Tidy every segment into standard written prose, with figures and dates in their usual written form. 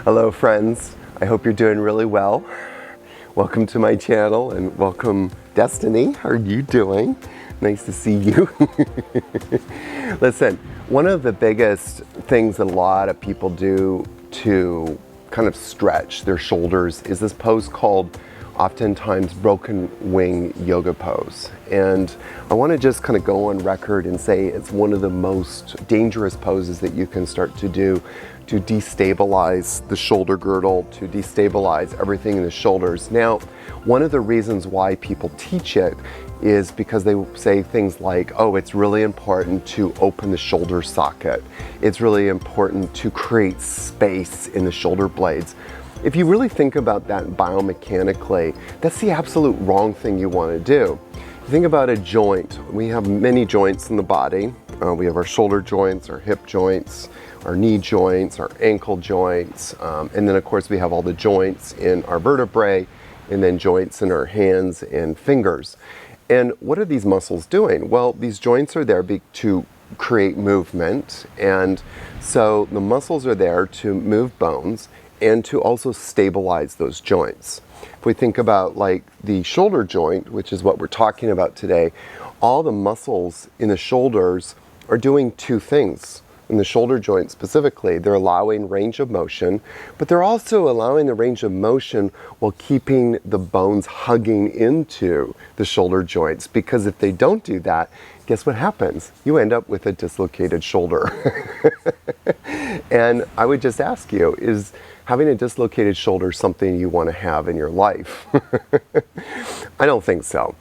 Hello friends, I hope you're doing really well. Welcome to my channel and welcome Destiny. How are you doing? Nice to see you. Listen, one of the biggest things that a lot of people do to kind of stretch their shoulders is this pose called oftentimes broken wing yoga pose. And I want to just kind of go on record and say it's one of the most dangerous poses that you can start to do to destabilize the shoulder girdle, to destabilize everything in the shoulders. Now, one of the reasons why people teach it is because they say things like, oh, it's really important to open the shoulder socket. It's really important to create space in the shoulder blades. If you really think about that biomechanically, that's the absolute wrong thing you want to do. Think about a joint. We have many joints in the body. We have our shoulder joints, our hip joints, our knee joints, our ankle joints, and then of course we have all the joints in our vertebrae, and then joints in our hands and fingers. And what are these muscles doing? Well, these joints are there to create movement, and so the muscles are there to move bones and to also stabilize those joints. If we think about like the shoulder joint, which is what we're talking about today, all the muscles in the shoulders are doing two things. In the shoulder joint specifically, they're allowing range of motion, but they're also allowing the range of motion while keeping the bones hugging into the shoulder joints, because if they don't do that, guess what happens? You end up with a dislocated shoulder. And I would just ask you, is having a dislocated shoulder something you want to have in your life? I don't think so.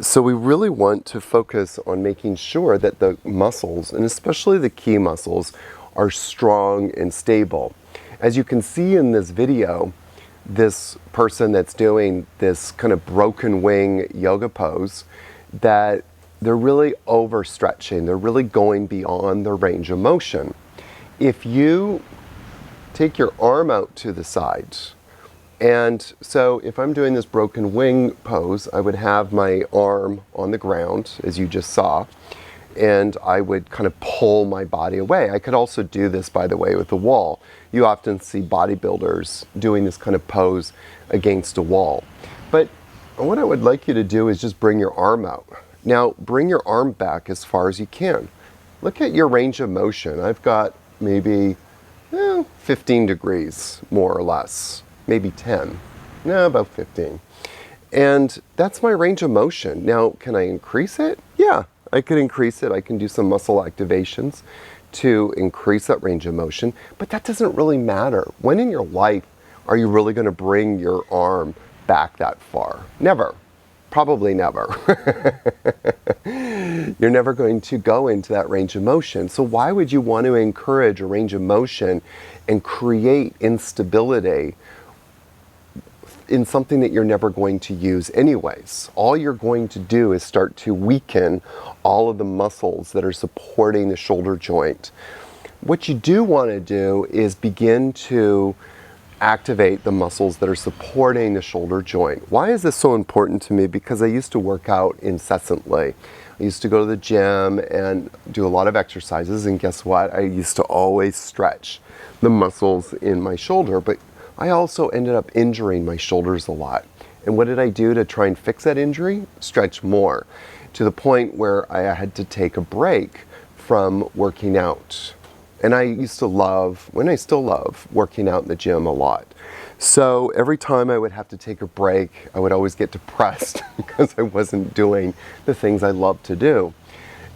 So we really want to focus on making sure that the muscles, and especially the key muscles, are strong and stable. As you can see in this video, this person that's doing this kind of broken wing yoga pose, that they're really overstretching. They're really going beyond their range of motion. If you take your arm out to the side, and so if I'm doing this broken wing pose, I would have my arm on the ground, as you just saw, and I would kind of pull my body away. I could also do this, by the way, with the wall. You often see bodybuilders doing this kind of pose against a wall. But what I would like you to do is just bring your arm out. Now, bring your arm back as far as you can. Look at your range of motion. I've got maybe 15 degrees, more or less. Maybe 10, no, about 15. And that's my range of motion. Now, can I increase it? Yeah, I could increase it. I can do some muscle activations to increase that range of motion, but that doesn't really matter. When in your life are you really going to bring your arm back that far? Never. Probably never. You're never going to go into that range of motion. So why would you want to encourage a range of motion and create instability in something that you're never going to use anyways? All you're going to do is start to weaken all of the muscles that are supporting the shoulder joint. What you do want to do is begin to activate the muscles that are supporting the shoulder joint. Why is this so important to me? Because I used to work out incessantly. I used to go to the gym and do a lot of exercises, and guess what? I used to always stretch the muscles in my shoulder, but I also ended up injuring my shoulders a lot. And what did I do to try and fix that injury? Stretch more, to the point where I had to take a break from working out. And I used to love, and I still love, working out in the gym a lot. So every time I would have to take a break, I would always get depressed because I wasn't doing the things I love to do.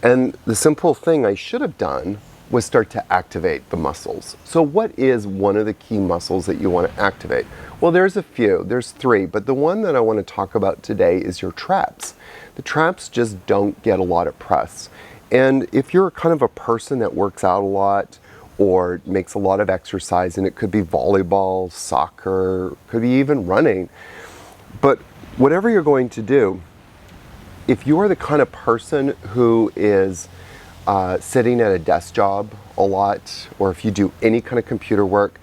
And the simple thing I should have done was start to activate the muscles. So what is one of the key muscles that you want to activate? Well, there's a few, there's three, but the one that I want to talk about today is your traps. The traps just don't get a lot of press. And if you're kind of a person that works out a lot or makes a lot of exercise, and it could be volleyball, soccer, could be even running, but whatever you're going to do, if you are the kind of person who is sitting at a desk job a lot, or if you do any kind of computer work,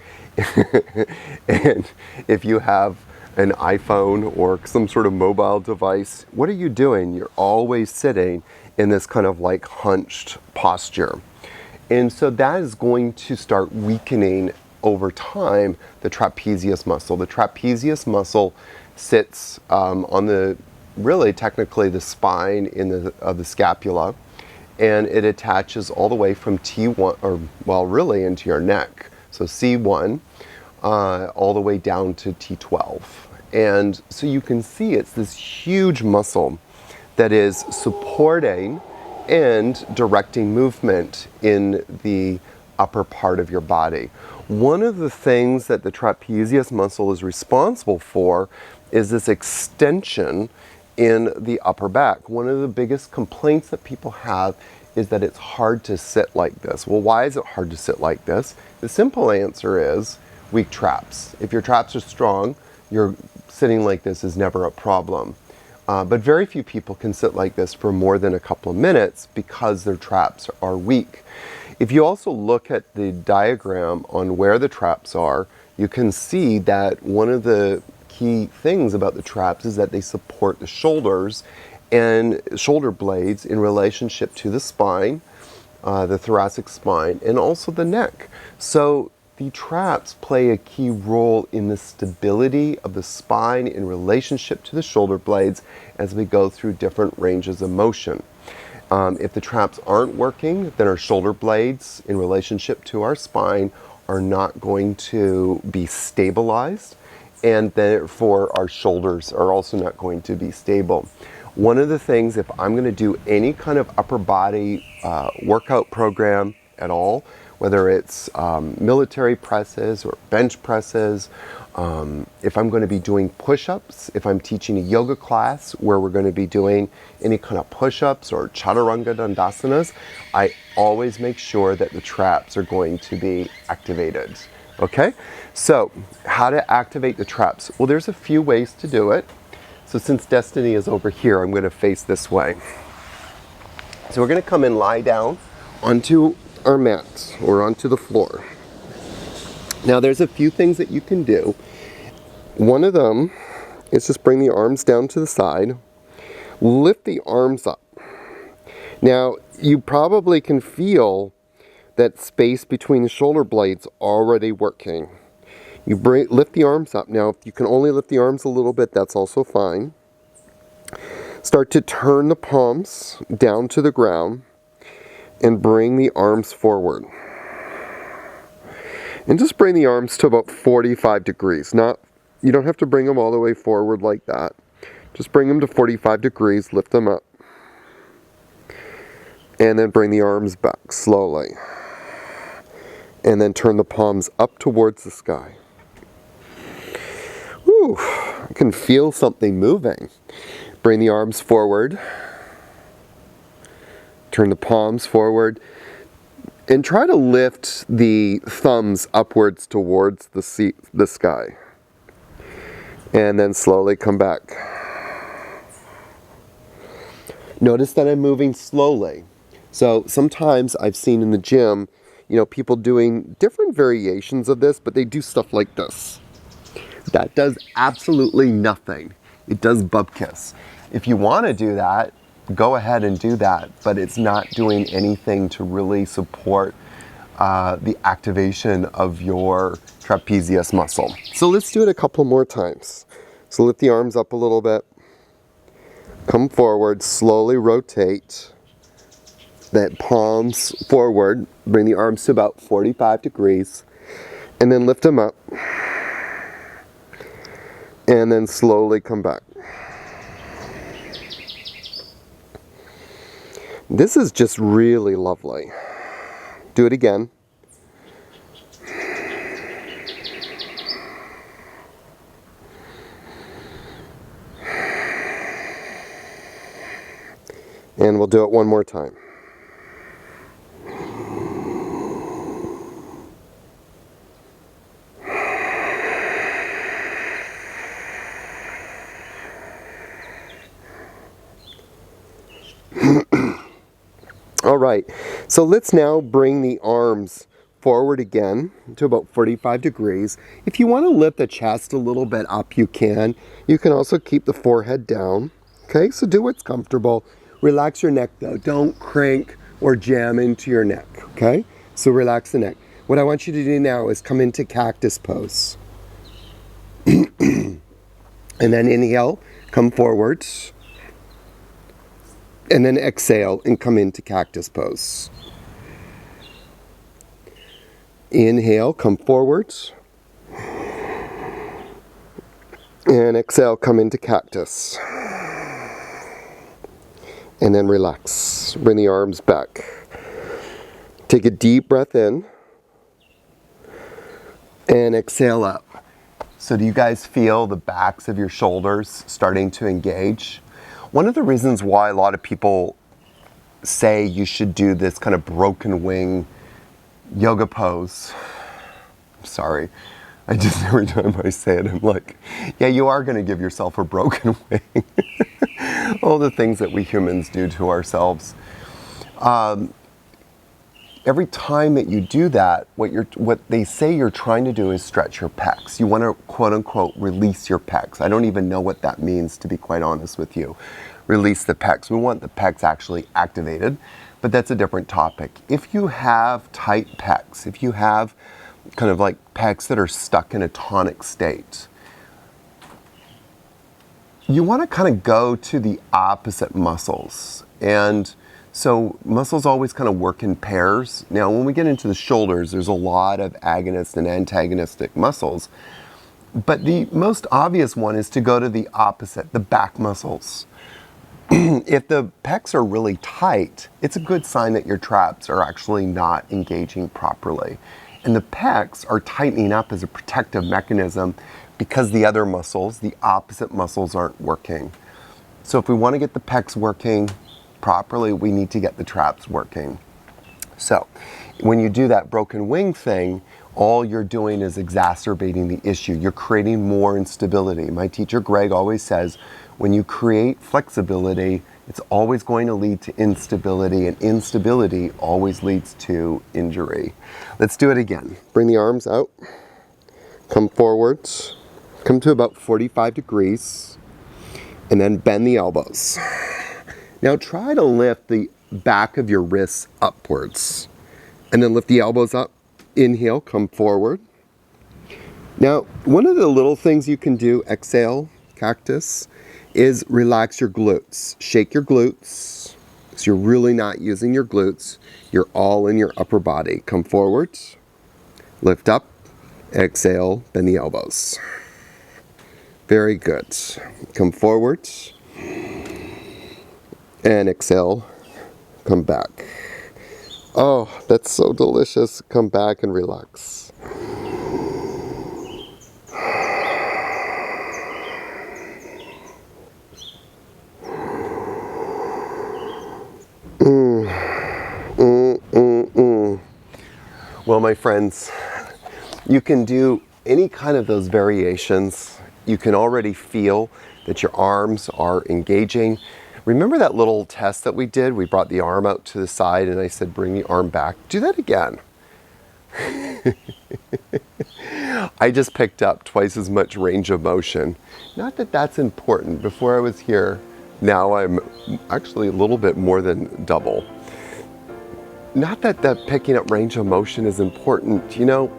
and if you have an iPhone or some sort of mobile device, what are you doing? You're always sitting in this kind of like hunched posture. And so that is going to start weakening over time the trapezius muscle. The trapezius muscle sits on the, really technically the spine of the scapula, and it attaches all the way from T1, or well, really into your neck. So C1 all the way down to T12. And so you can see it's this huge muscle that is supporting and directing movement in the upper part of your body. One of the things that the trapezius muscle is responsible for is this extension in the upper back. One of the biggest complaints that people have is that it's hard to sit like this. Well, why is it hard to sit like this? The simple answer is weak traps. If your traps are strong, your sitting like this is never a problem. But very few people can sit like this for more than a couple of minutes because their traps are weak. If you also look at the diagram on where the traps are, you can see that one of the key things about the traps is that they support the shoulders and shoulder blades in relationship to the spine, the thoracic spine, and also the neck. So the traps play a key role in the stability of the spine in relationship to the shoulder blades as we go through different ranges of motion. If the traps aren't working, then our shoulder blades in relationship to our spine are not going to be stabilized, and therefore our shoulders are also not going to be stable. One of the things, if I'm going to do any kind of upper body workout program at all, whether it's military presses or bench presses, if I'm going to be doing push-ups, if I'm teaching a yoga class where we're going to be doing any kind of push-ups or chaturanga dandasanas, I always make sure that the traps are going to be activated. Okay, so how to activate the traps? Well, there's a few ways to do it. So since Destiny is over here, I'm going to face this way. So we're going to come and lie down onto our mat or onto the floor. Now there's a few things that you can do. One of them is just bring the arms down to the side, lift the arms up. Now you probably can feel that space between the shoulder blades already working. You lift the arms up. Now if you can only lift the arms a little bit, that's also fine. Start to turn the palms down to the ground and bring the arms forward. And just bring the arms to about 45 degrees. You don't have to bring them all the way forward like that. Just bring them to 45 degrees, lift them up. And then bring the arms back slowly. And then turn the palms up towards the sky. Whew, I can feel something moving. Bring the arms forward. Turn the palms forward. And try to lift the thumbs upwards towards the sky. And then slowly come back. Notice that I'm moving slowly. So sometimes I've seen in the gym, people doing different variations of this, but they do stuff like this. That does absolutely nothing. It does bupkis. If you want to do that, go ahead and do that, but it's not doing anything to really support the activation of your trapezius muscle. So let's do it a couple more times. So lift the arms up a little bit. Come forward, slowly rotate. That palms forward, bring the arms to about 45 degrees, and then lift them up, and then slowly come back. This is just really lovely. Do it again. And we'll do it one more time. All right, so let's now bring the arms forward again to about 45 degrees. If you want to lift the chest a little bit up, you can. You can also keep the forehead down. Okay, so do what's comfortable. Relax your neck though. Don't crank or jam into your neck. Okay, so relax the neck. What I want you to do now is come into cactus pose. And then inhale, come forwards. And then exhale and come into cactus pose. Inhale, come forwards. And exhale, come into cactus. And then relax. Bring the arms back. Take a deep breath in. And exhale up. So do you guys feel the backs of your shoulders starting to engage? One of the reasons why a lot of people say you should do this kind of broken wing yoga pose. I'm sorry. Every time I say it, I'm like, yeah, you are going to give yourself a broken wing. All the things that we humans do to ourselves. Every time that you do that, what they say you're trying to do is stretch your pecs. You want to, quote unquote, release your pecs. I don't even know what that means, to be quite honest with you. Release the pecs. We want the pecs actually activated, but that's a different topic. If you have tight pecs, if you have kind of like pecs that are stuck in a tonic state, you want to kind of go to the opposite muscles. And so muscles always kind of work in pairs. Now, when we get into the shoulders, there's a lot of agonist and antagonistic muscles. But the most obvious one is to go to the opposite, the back muscles. If the pecs are really tight, it's a good sign that your traps are actually not engaging properly. And the pecs are tightening up as a protective mechanism because the other muscles, the opposite muscles, aren't working. So if we want to get the pecs working properly, we need to get the traps working. So when you do that broken wing thing, all you're doing is exacerbating the issue. You're creating more instability. My teacher Greg always says, when you create flexibility, it's always going to lead to instability, and instability always leads to injury. Let's do it again. Bring the arms out, come forwards, come to about 45 degrees, and then bend the elbows. Now try to lift the back of your wrists upwards, and then lift the elbows up. Inhale, come forward. Now, one of the little things you can do, exhale, cactus, is relax your glutes. Shake your glutes. So you're really not using your glutes. You're all in your upper body. Come forward, lift up, exhale, bend the elbows. Very good. Come forward, and exhale, come back. Oh, that's so delicious. Come back and relax. Well, my friends, you can do any kind of those variations. You can already feel that your arms are engaging. Remember that little test that we did? We brought the arm out to the side and I said, bring the arm back. Do that again. I just picked up twice as much range of motion. Not that that's important. Before I was here, now I'm actually a little bit more than double. Not that picking up range of motion is important. You know,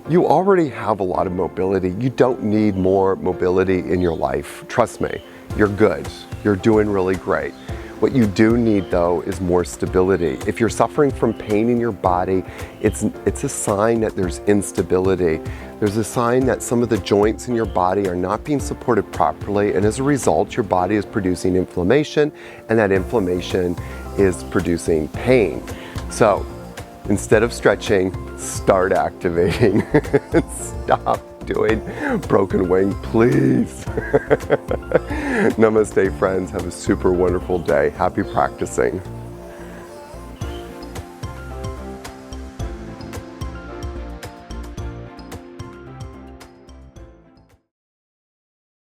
you already have a lot of mobility. You don't need more mobility in your life. Trust me, you're good. You're doing really great. What you do need, though, is more stability. If you're suffering from pain in your body, it's a sign that there's instability. There's a sign that some of the joints in your body are not being supported properly, and as a result, your body is producing inflammation, and that inflammation is producing pain. So, instead of stretching, start activating. Stop doing broken wing, please. Namaste, friends. Have a super wonderful day. Happy practicing.